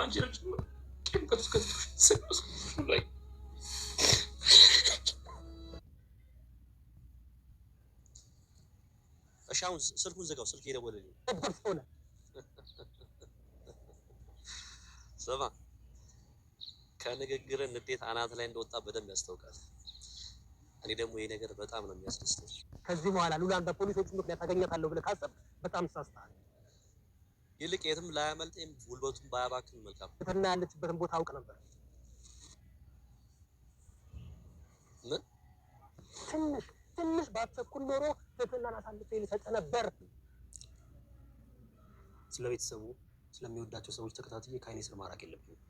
አንቺ ልጅ ላይ እሺ፣ አሁን ስልኩን ዘጋው። ስልክ የደወለልኝ ስማ፣ ከንግግር ንዴት አናት ላይ እንደወጣ በደንብ ያስታውቃል። እኔ ደግሞ ይሄ ነገር በጣም ነው የሚያስደስተኝ። ከዚህ በኋላ ሉላን በፖሊሶች ምክንያት አገኛታለሁ ብለህ ካሰብክ በጣም ሳስተሃል። ይልቅ የትም ላያመልጠኝ ጉልበቱን ባያባክን መልካም። እና ያለችበትን ቦታ አውቅ ነበር። ምን ትንሽ ባትቸኩል ኖሮ ትህትናን አሳልፌ ልሰጥህ ነበር። ስለ ቤተሰቡ ስለሚወዳቸው ሰዎች ተከታትዬ ከአይኔ ስር ማራቅ የለብኝም።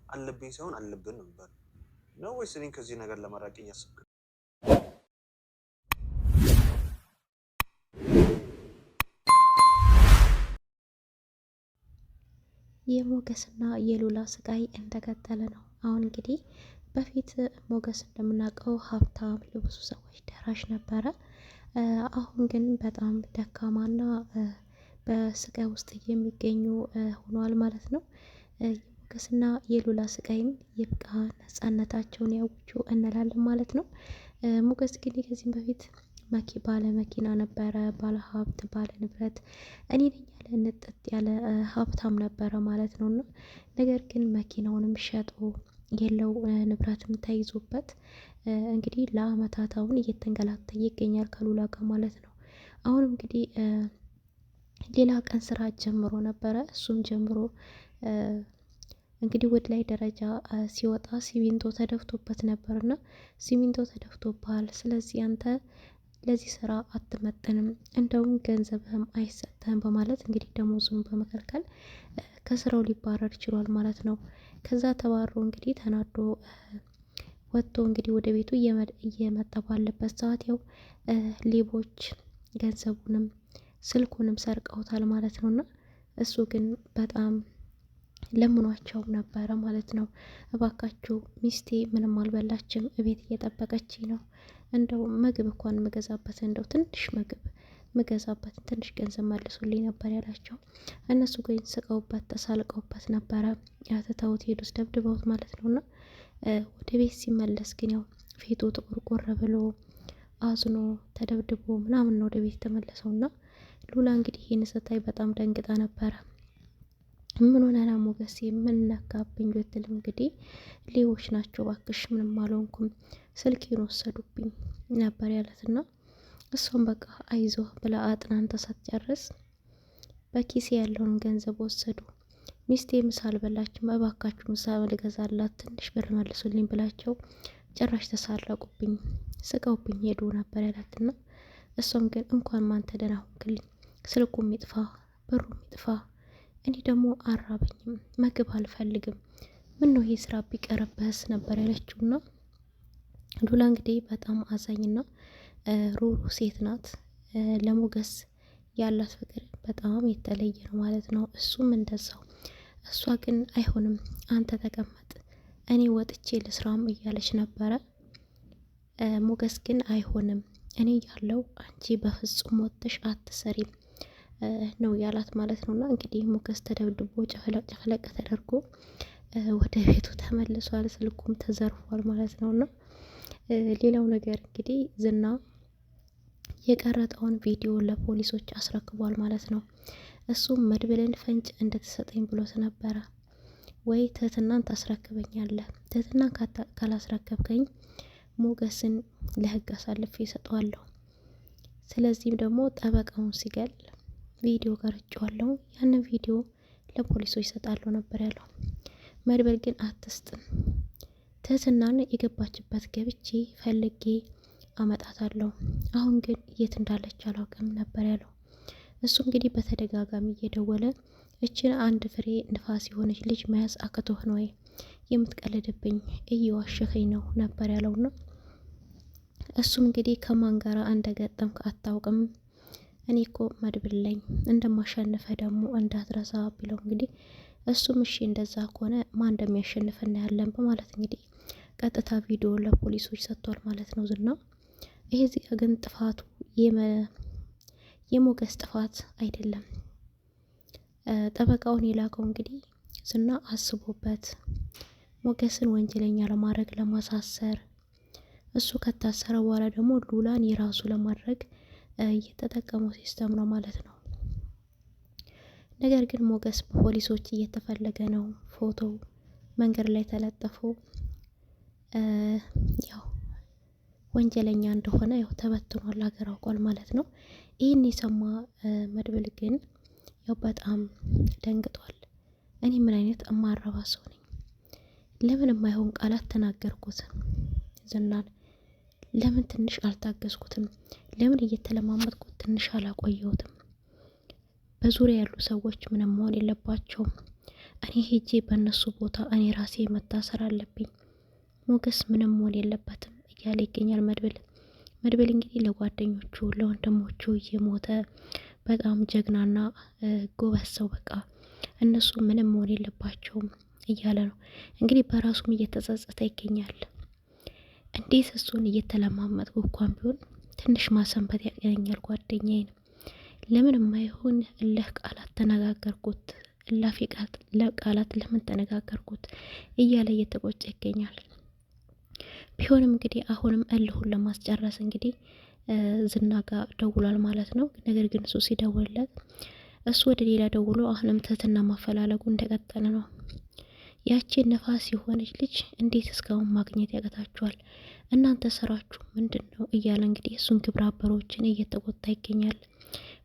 አለብኝ ሳይሆን አለብን ነው የሚባለው ነው ወይስ እኔን ከዚህ ነገር ለማራቅ እያሰብክ? የሞገስና የሉላ ስቃይ እንደቀጠለ ነው። አሁን እንግዲህ በፊት ሞገስ እንደምናውቀው ሀብታም፣ ለብዙ ሰዎች ደራሽ ነበረ። አሁን ግን በጣም ደካማና በስቃይ ውስጥ የሚገኙ ሆኗል ማለት ነው። የሞገስና የሉላ ስቃይም ይብቃ፣ ነፃነታቸውን ያውጁ እንላለን ማለት ነው። ሞገስ ግን ከዚህም በፊት ባለ መኪና ነበረ፣ ባለ ሀብት፣ ባለ ንብረት እኔ ነኝ ያለ ንጥጥ ያለ ሀብታም ነበረ ማለት ነው። እና ነገር ግን መኪናውንም ሸጦ የለው ንብረትም ተይዞበት እንግዲህ ለአመታት አሁን እየተንገላታ ይገኛል ከሉላ ጋር ማለት ነው። አሁን እንግዲህ ሌላ ቀን ስራ ጀምሮ ነበረ። እሱም ጀምሮ እንግዲህ ወደ ላይ ደረጃ ሲወጣ ሲሚንቶ ተደፍቶበት ነበርና ሲሚንቶ ተደፍቶብሃል፣ ስለዚህ አንተ ለዚህ ስራ አትመጥንም፣ እንደውም ገንዘብህም አይሰጥህም በማለት እንግዲህ ደሞዙን በመከልከል ከስራው ሊባረር ችሏል ማለት ነው። ከዛ ተባሮ እንግዲህ ተናዶ ወጥቶ እንግዲህ ወደ ቤቱ እየመጣ ባለበት ሰዓት ያው ሌቦች ገንዘቡንም ስልኩንም ሰርቀውታል ማለት ነው። እና እሱ ግን በጣም ለምኗቸው ነበረ ማለት ነው። እባካችሁ ሚስቴ ምንም አልበላችም፣ እቤት እየጠበቀችኝ ነው፣ እንደው ምግብ እንኳን ምገዛበት እንደው ትንሽ ምግብ ምገዛበት ትንሽ ገንዘብ መልሱልኝ ነበር ያላቸው። እነሱ ግን ስቀውበት ተሳልቀውበት ነበረ ያተታውት ሄዱስ ደብድበውት ማለት ነው። እና ወደ ቤት ሲመለስ ግን ያው ፊቱ ጥቁር ብሎ አዝኖ ተደብድቦ ምናምን ነው ወደ ቤት ተመለሰው። እና ሉላ እንግዲህ ይህን ስታይ በጣም ደንግጣ ነበረ። ምን ሆነ ነው ሞገስ ምን ነካብኝ ብትል እንግዲህ ሌቦች ናቸው ባክሽ፣ ምንም አልሆንኩም፣ ስልኬን ወሰዱብኝ ነበር ያለትና እሷም በቃ አይዞ ብላ አጥናንተ ሳትጨርስ በኪሴ ያለውን ገንዘብ ወሰዱ። ሚስቴ ምሳ አልበላችም፣ እባካችሁ ምሳ ልገዛላት ትንሽ ብር መልሱልኝ ብላቸው ጭራሽ ተሳለቁብኝ፣ ስቀውብኝ ሄዱ ነበር ያላትና እሷም ግን እንኳን ማንተ ደህና ሆንክልኝ፣ ስልኩም ይጥፋ ብሩም ይጥፋ፣ እኔ ደግሞ አራበኝም፣ ምግብ አልፈልግም፣ ምን ነው ይሄ ስራ ቢቀርብህስ ነበር ያለችውና ሉላ እንግዲህ በጣም አዛኝና ሩሩ ሴት ናት። ለሞገስ ያላት ፍቅር በጣም የተለየ ነው ማለት ነው። እሱም እንደዛው። እሷ ግን አይሆንም አንተ ተቀመጥ እኔ ወጥቼ ልስራም እያለች ነበረ። ሞገስ ግን አይሆንም እኔ ያለው አንቺ በፍጹም ወጥተሽ አትሰሪም ነው ያላት ማለት ነውና እንግዲህ ሞገስ ተደብድቦ ጨፈለቅ ተደርጎ ወደ ቤቱ ተመልሷል። ስልኩም ተዘርፏል ማለት ነውና ሌላው ነገር እንግዲህ ዝና የቀረጠውን ቪዲዮ ለፖሊሶች አስረክቧል ማለት ነው። እሱም መድብልን ፍንጭ እንደተሰጠኝ ብሎት ነበረ። ወይ ትህትናን ታስረክበኛለህ፣ ትህትናን ካላስረከብከኝ ሞገስን ለህግ አሳልፌ እሰጠዋለሁ፣ ስለዚህም ደግሞ ጠበቃውን ሲገል ቪዲዮ ቀርጬዋለሁ፣ ያንን ቪዲዮ ለፖሊሶች እሰጣለሁ ነበር ያለው። መድብል ግን አትስጥም፣ ትህትናን የገባችበት ገብቼ ፈልጌ አመጣታለሁ፣ አሁን ግን የት እንዳለች አላውቅም ነበር ያለው። እሱ እንግዲህ በተደጋጋሚ እየደወለ እችን አንድ ፍሬ ንፋስ የሆነች ልጅ መያዝ አቅቶህ ነው የምትቀልድብኝ፣ እየዋሸኸኝ ነው ነበር ያለውና እሱም እንግዲህ ከማን ጋር እንደገጠምክ አታውቅም፣ እኔ እኮ መድብል ላይ እንደማሸንፈ ደግሞ እንዳትረሳ ቢለው እንግዲህ እሱም እሺ እንደዛ ከሆነ ማን እንደሚያሸንፍ እናያለን በማለት እንግዲህ ቀጥታ ቪዲዮ ለፖሊሶች ሰጥቷል ማለት ነው ዝና። ይሄ እዚህ ግን ጥፋቱ የሞገስ ጥፋት አይደለም። ጠበቃውን የላከው እንግዲህ ዝና አስቦበት ሞገስን ወንጀለኛ ለማድረግ ለማሳሰር እሱ ከታሰረ በኋላ ደግሞ ሉላን የራሱ ለማድረግ እየተጠቀመው ሲስተም ነው ማለት ነው። ነገር ግን ሞገስ በፖሊሶች እየተፈለገ ነው። ፎቶ መንገድ ላይ ተለጥፎ ያው ወንጀለኛ እንደሆነ ያው ተበትኗል፣ ሀገር አውቋል ማለት ነው። ይህን የሰማ መድብል ግን ያው በጣም ደንግጧል። እኔ ምን አይነት እማረባ ሰው ነኝ? ለምን የማይሆን ቃላት ተናገርኩት? ዝናን ለምን ትንሽ አልታገስኩትም? ለምን እየተለማመጥኩት ትንሽ አላቆየሁትም? በዙሪያ ያሉ ሰዎች ምንም መሆን የለባቸውም። እኔ ሄጄ በእነሱ ቦታ እኔ ራሴ መታሰር አለብኝ። ሞገስ ምንም መሆን የለበትም እያለ ይገኛል መድብል። መድብል እንግዲህ ለጓደኞቹ ለወንድሞቹ እየሞተ በጣም ጀግናና ጎበዝ ሰው በቃ እነሱ ምንም መሆን የለባቸውም እያለ ነው እንግዲህ። በራሱም እየተጸጸተ ይገኛል። እንዴት እሱን እየተለማመጥኩ እንኳን ቢሆን ትንሽ ማሰንበት ያገኛል ጓደኛዬን። ለምን የማይሆን እልህ ቃላት ተነጋገርኩት፣ እላፊ ቃላት ለምን ተነጋገርኩት እያለ እየተቆጨ ይገኛል። ቢሆንም እንግዲህ አሁንም እልሁን ለማስጨረስ እንግዲህ ዝና ጋር ደውሏል ማለት ነው። ነገር ግን እሱ ሲደውልለት እሱ ወደ ሌላ ደውሎ አሁንም ትህትና ማፈላለጉ እንደቀጠለ ነው። ያቺ ነፋስ የሆነች ልጅ እንዴት እስካሁን ማግኘት ያቀታችኋል? እናንተ ስራችሁ ምንድን ነው? እያለ እንግዲህ እሱን ግብረ አበሮችን እየተቆጣ ይገኛል።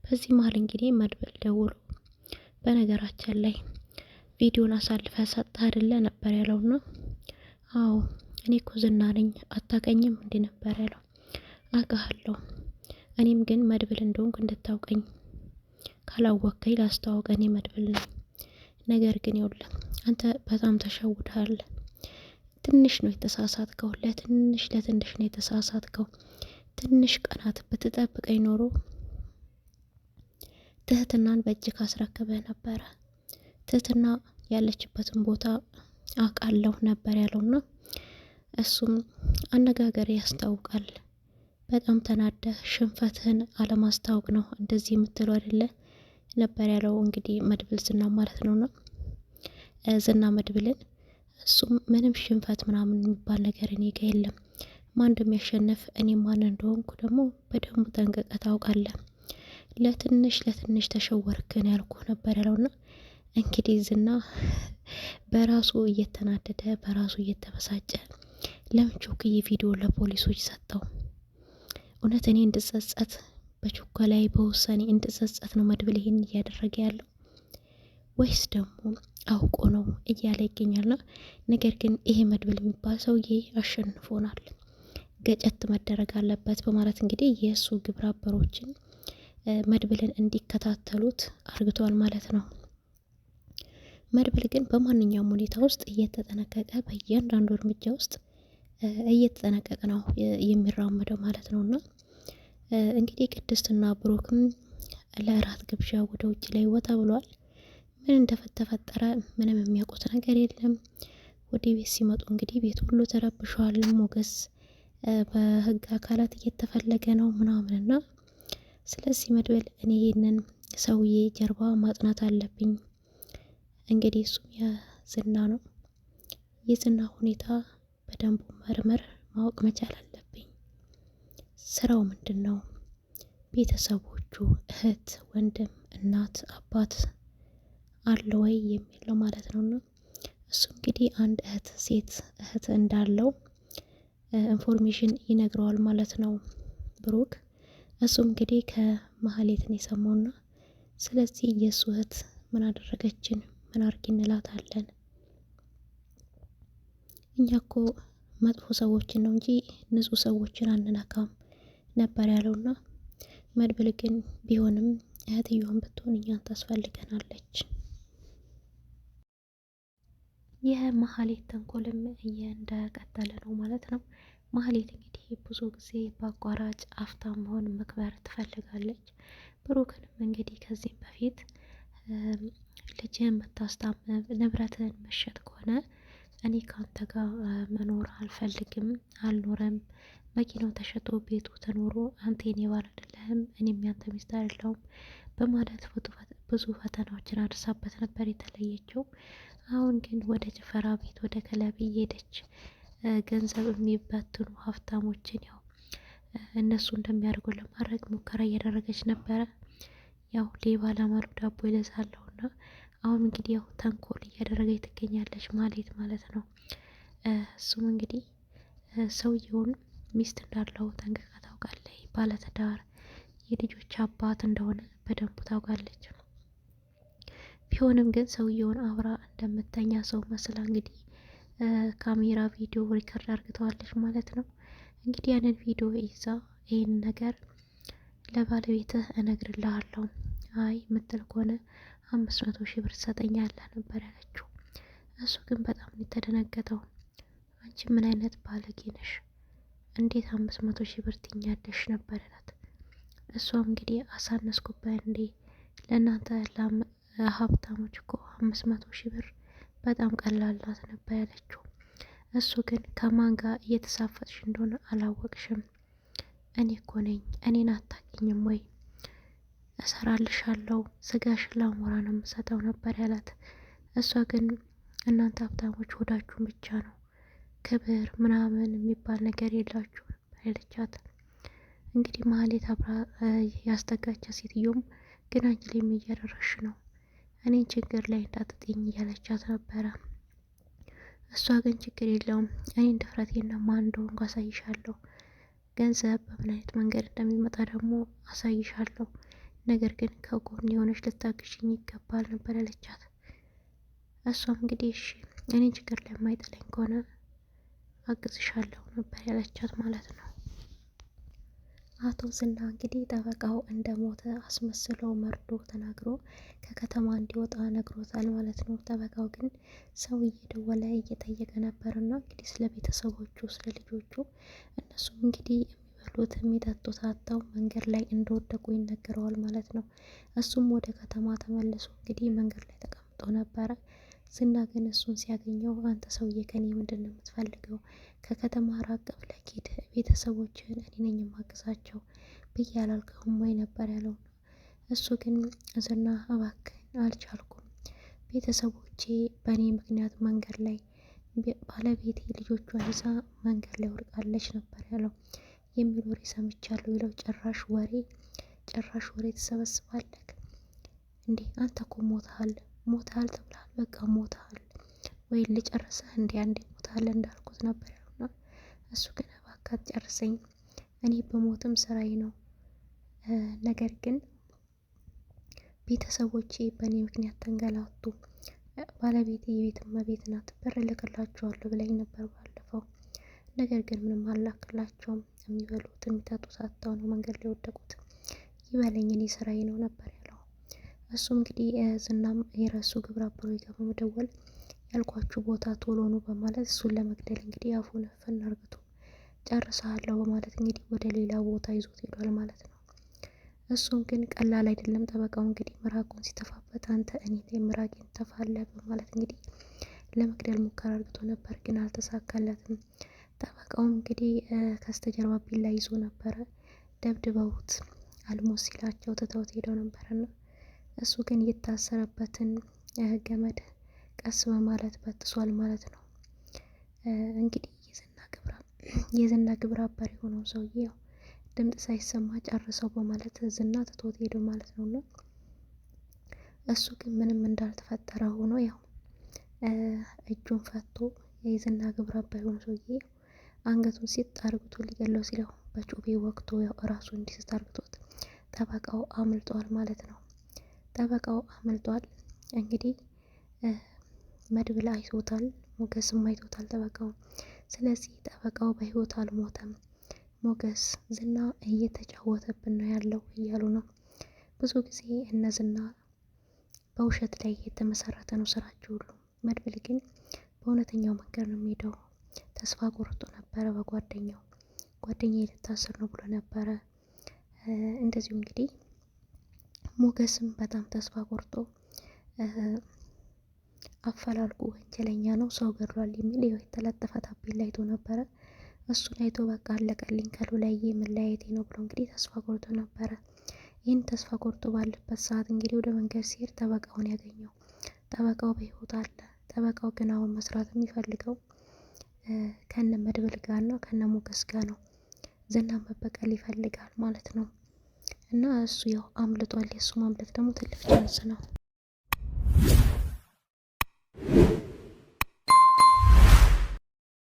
በዚህ መሀል እንግዲህ መድብል ደውሎ በነገራችን ላይ ቪዲዮን አሳልፈ ሰጥተህ አይደለ ነበር ያለውና፣ አዎ እኔ እኮ ዝና ነኝ አታውቀኝም እንዴ ነበር ያለው። አውቃለሁ፣ እኔም ግን መድብል እንደሆንኩ እንድታውቀኝ ካላወቀኝ ላስተዋውቅ፣ እኔ መድብል ነኝ። ነገር ግን ይኸውልህ አንተ በጣም ተሸውደሃል። ትንሽ ነው የተሳሳትከው፣ ለትንሽ ነው የተሳሳትከው። ትንሽ ቀናት ብትጠብቀኝ ኖሮ ትህትናን በእጅ ካስረከበህ ነበረ። ትህትና ያለችበትን ቦታ አውቃለሁ ነበር ያለውና እሱም አነጋገር ያስታውቃል። በጣም ተናደህ ሽንፈትህን አለማስታወቅ ነው እንደዚህ የምትለው አይደለ ነበር ያለው እንግዲህ መድብል ዝና ማለት ነውና ዝና መድብልን እሱም ምንም ሽንፈት ምናምን የሚባል ነገር እኔ ጋ የለም፣ ማን እንደሚያሸንፍ እኔ ማን እንደሆንኩ ደግሞ በደንብ ጠንቅቀህ ታውቃለህ። ለትንሽ ተሸወርክን ያልኩ ነበር ያለውና እንግዲህ ዝና በራሱ እየተናደደ በራሱ እየተበሳጨ ለምን ቾክዬ ቪዲዮ ለፖሊሶች ሰጠው? እውነት እኔ እንድጸጸት በችኮላይ በውሳኔ እንድጸጸት ነው መድብል ይሄን እያደረገ ያለው ወይስ ደግሞ አውቆ ነው እያለ ይገኛልና፣ ነገር ግን ይሄ መድብል የሚባል ሰውዬ አሸንፎናል፣ ገጨት መደረግ አለበት በማለት እንግዲህ የእሱ ግብረ አበሮችን መድብልን እንዲከታተሉት አርግቷል ማለት ነው። መድብል ግን በማንኛውም ሁኔታ ውስጥ እየተጠነቀቀ በእያንዳንዱ እርምጃ ውስጥ እየተጠነቀቀ ነው የሚራመደው ማለት ነውና እንግዲህ ቅድስትና ብሩክም ለእራት ግብዣ ወደ ውጭ ላይ ወጣ ብሏል። ምን እንደተፈጠረ ምንም የሚያውቁት ነገር የለም። ወደ ቤት ሲመጡ እንግዲህ ቤት ሁሉ ተረብሿል። ሞገስ በህግ አካላት እየተፈለገ ነው ምናምንና ስለዚህ መድብል እኔ ይሄንን ሰውዬ ጀርባ ማጥናት አለብኝ። እንግዲህ እሱም የዝና ነው። የዝና ሁኔታ በደንቡ መርመር ማወቅ መቻል አለብኝ። ስራው ምንድን ነው? ቤተሰቦቹ እህት፣ ወንድም፣ እናት፣ አባት አለ ወይ የሚል ነው ማለት ነውና እሱ እንግዲህ አንድ ሴት እህት እንዳለው ኢንፎርሜሽን ይነግረዋል ማለት ነው ብሩክ። እሱም እንግዲህ ከመሀሌት ነው የሰማውና ስለዚህ የእሱ እህት ምን አደረገችን ምን አርጊ እንላታለን? እኛ እኮ መጥፎ ሰዎችን ነው እንጂ ንጹህ ሰዎችን አንነካም ነበር ያለውና መድብል ግን ቢሆንም እህትየዋን ብትሆን እኛን ታስፈልገናለች። የመሀሌት ተንኮልም እንደቀጠለ ነው ማለት ነው። መሀሌት እንግዲህ ብዙ ጊዜ በአቋራጭ አፍታም መሆን መክበር ትፈልጋለች። ብሩክንም እንግዲህ ከዚህም በፊት ልጅህን ብታስታምም ንብረትህን መሸጥ ከሆነ እኔ ካንተ ጋር መኖር አልፈልግም፣ አልኖረም። መኪናው ተሸጦ ቤቱ ተኖሮ አንተ የኔ ባል አይደለህም፣ እኔም ያንተ ሚስት አይደለሁም በማለት ብዙ ፈተናዎችን አድርሳበት ነበር የተለየችው። አሁን ግን ወደ ጭፈራ ቤት ወደ ክለብ እየሄደች ገንዘብ የሚበትኑ ሀብታሞችን ያው እነሱ እንደሚያደርጉ ለማድረግ ሙከራ እያደረገች ነበረ። ያው ሌባ ለማሉ ዳቦ ይለሳለሁ እና አሁን እንግዲህ ያው ተንኮል እያደረገች ትገኛለች ማለት ነው። እሱም እንግዲህ ሰውየውን ሚስት እንዳለው ጠንቅቃ ታውቃለች። ባለትዳር የልጆች አባት እንደሆነ በደንቡ ታውቃለች። ቢሆንም ግን ሰውየውን አብራ እንደምተኛ ሰው መስላ እንግዲህ ካሜራ ቪዲዮ ሪከርድ አርግተዋለች ማለት ነው። እንግዲህ ያንን ቪዲዮ ይዛ ይህን ነገር ለባለቤትህ እነግርልሃለሁ፣ አይ ምትል ከሆነ 500,000 ብር ትሰጠኛለህ ነበር ያለችው። እሱ ግን በጣም የተደነገጠው፣ አንቺ ምን አይነት ባለጌ ነሽ? እንዴት 500,000 ብር ትኛለሽ ነበር ያላት። እሷም እንግዲህ አሳነስኩበት እንዴ? ለእናንተ ሀብታሞች እኮ 500,000 ብር በጣም ቀላል ናት ነበር ያለችው። እሱ ግን ከማን ጋር እየተሳፈጥሽ እንደሆነ አላወቅሽም። እኔ እኮ ነኝ፣ እኔን አታውቂኝም ወይ? እሰራልሻለሁ፣ ስጋሽን ለአሞራ ነው የምሰጠው ነበር ያላት። እሷ ግን እናንተ ሀብታሞች ሆዳችሁን ብቻ ነው፣ ክብር ምናምን የሚባል ነገር የላችሁ ነበር ያለቻት። እንግዲህ ማህሌት አብራ ያስጠጋቻ ሴትዮም ግን አንቺ ላይ እያደረሽ ነው፣ እኔን ችግር ላይ እንዳትጥኝ እያለቻት ነበረ። እሷ ግን ችግር የለውም፣ እኔን ድፍረቴና ማን እንደሆንኩ አሳይሻለሁ፣ ገንዘብ በምን አይነት መንገድ እንደሚመጣ ደግሞ አሳይሻለሁ፣ ነገር ግን ከጎን የሆነች ልታግሽኝ ይገባል ነበር ያለቻት። እሷም እንግዲህ እሺ እኔን ችግር ላይ የማይጥለኝ ከሆነ አግዝሻለሁ ነበር ያለቻት ማለት ነው። አቶ ዝና እንግዲህ ጠበቃው እንደሞተ አስመስሎ መርዶ ተናግሮ ከከተማ እንዲወጣ ነግሮታል ማለት ነው። ጠበቃው ግን ሰው እየደወለ እየጠየቀ ነበርና እንግዲህ ስለ ቤተሰቦቹ ስለ ልጆቹ እነሱም እንግዲህ የሚበሉት የሚጠጡት አጥተው መንገድ ላይ እንደወደቁ ይነገረዋል ማለት ነው። እሱም ወደ ከተማ ተመልሶ እንግዲህ መንገድ ላይ ተቀምጦ ነበረ። ዝና ግን እሱን ሲያገኘው አንተ ሰውዬ ከኔ ምንድን ነው የምትፈልገው? ከከተማ ራቅ ብለህ ሂድ፣ ቤተሰቦችህን እኔ ነኝ የማግዛቸው ብዬ አላልከውም ወይ ነበር ያለው። እሱ ግን ዝና እባክህን አልቻልኩም፣ ቤተሰቦቼ በእኔ ምክንያት መንገድ ላይ ባለቤቴ ልጆቿን ይዛ መንገድ ላይ ወድቃለች ነበር ያለው። የሚል ወሬ ሰምቻለሁ ይለው። ጭራሽ ወሬ ትሰበስባለህ እንዴ? አንተ እኮ ሞተሃል ተብላል፣ በቃ ሞተሃል ወይ ልጨርሰህ እንዴ? አንዴ ሞተሃል እንዳልኩት ነበር ያሉና እሱ ግን እባክህ ጨርሰኝ፣ እኔ በሞትም ስራዬ ነው፣ ነገር ግን ቤተሰቦቼ በእኔ ምክንያት ተንገላቱ፣ ባለቤቴ የቤት እመቤት ናት፣ ብር እልክላቸዋለሁ ብላኝ ነበር ባለፈው፣ ነገር ግን ምንም አላክላቸውም፣ የሚበሉት የሚጠጡት አጥተው ነው መንገድ ላይ ወደቁት፣ ይበለኝ እኔ ስራዬ ነው ነበር ያለው። እሱ እንግዲህ ዝናም የረሱ ግብረ አበሮች ጋር በመደወል ያልኳችሁ ቦታ ቶሎ ነው በማለት እሱን ለመግደል እንግዲህ አፉን እፍን አርግቶ ጨርሰሃለሁ በማለት እንግዲህ ወደ ሌላ ቦታ ይዞት ሄዷል ማለት ነው። እሱም ግን ቀላል አይደለም። ጠበቃው እንግዲህ ምራቁን ሲተፋበት አንተ እኔ ላይ ምራቄን ተፋለህ በማለት እንግዲህ ለመግደል ሙከራ አርግቶ ነበር፣ ግን አልተሳካለትም። ጠበቃውም እንግዲህ ከስተጀርባ ቢላ ይዞ ነበረ። ደብድበውት አልሞት ሲላቸው ትተውት ሄደው ነበርና እሱ ግን የታሰረበትን ገመድ ቀስ በማለት በጥሷል ማለት ነው። እንግዲህ የዝና ግብረ አበር የሆነው ሰውዬ ያው ድምፅ ሳይሰማ ጨርሰው በማለት ዝና ትቶት ሄዶ ማለት ነውና እሱ ግን ምንም እንዳልተፈጠረ ሆኖ ያው እጁን ፈቶ የዝና ግብረ አበር የሆነው ሰውዬ አንገቱን ሲጥ አርግቶ ሊገለው ሲለው በጩቤ ወቅቶ ያው ራሱ እንዲስት አርግቶት ጠበቃው አምልጧል ማለት ነው። ጠበቃው አምልጧል። እንግዲህ መድብል አይቶታል፣ ሞገስም አይቶታል ጠበቃው። ስለዚህ ጠበቃው በህይወት አልሞተም፣ ሞገስ ዝና እየተጫወተብን ነው ያለው እያሉ ነው። ብዙ ጊዜ እነ ዝና በውሸት ላይ የተመሰረተ ነው ስራቸው ሁሉ። መድብል ግን በእውነተኛው መንገድ ነው የሚሄደው። ተስፋ ቆርጦ ነበረ በጓደኛው ልታስር ነው ብሎ ነበረ። እንደዚሁ እንግዲህ ሞገስም በጣም ተስፋ ቆርጦ አፈላልጉ ወንጀለኛ ነው ሰው ገድሏል የሚል የተለጠፈ ታፔላ አይቶ ነበረ። እሱን አይቶ በቃ አለቀልኝ ከሉላዬ መለያየቴ ነው ብሎ እንግዲህ ተስፋ ቆርጦ ነበረ። ይህን ተስፋ ቆርጦ ባለበት ሰዓት እንግዲህ ወደ መንገድ ሲሄድ ጠበቃውን ያገኘው። ጠበቃው በህይወት አለ። ጠበቃው ግን አሁን መስራት የሚፈልገው ከነ መድብል ጋር ነው፣ ከነ ሞገስ ጋር ነው። ዝናን መበቀል ይፈልጋል ማለት ነው። እና እሱ ያው አምልጧል። የእሱ ማምለጥ ደግሞ ትልቅ ቻንስ ነው።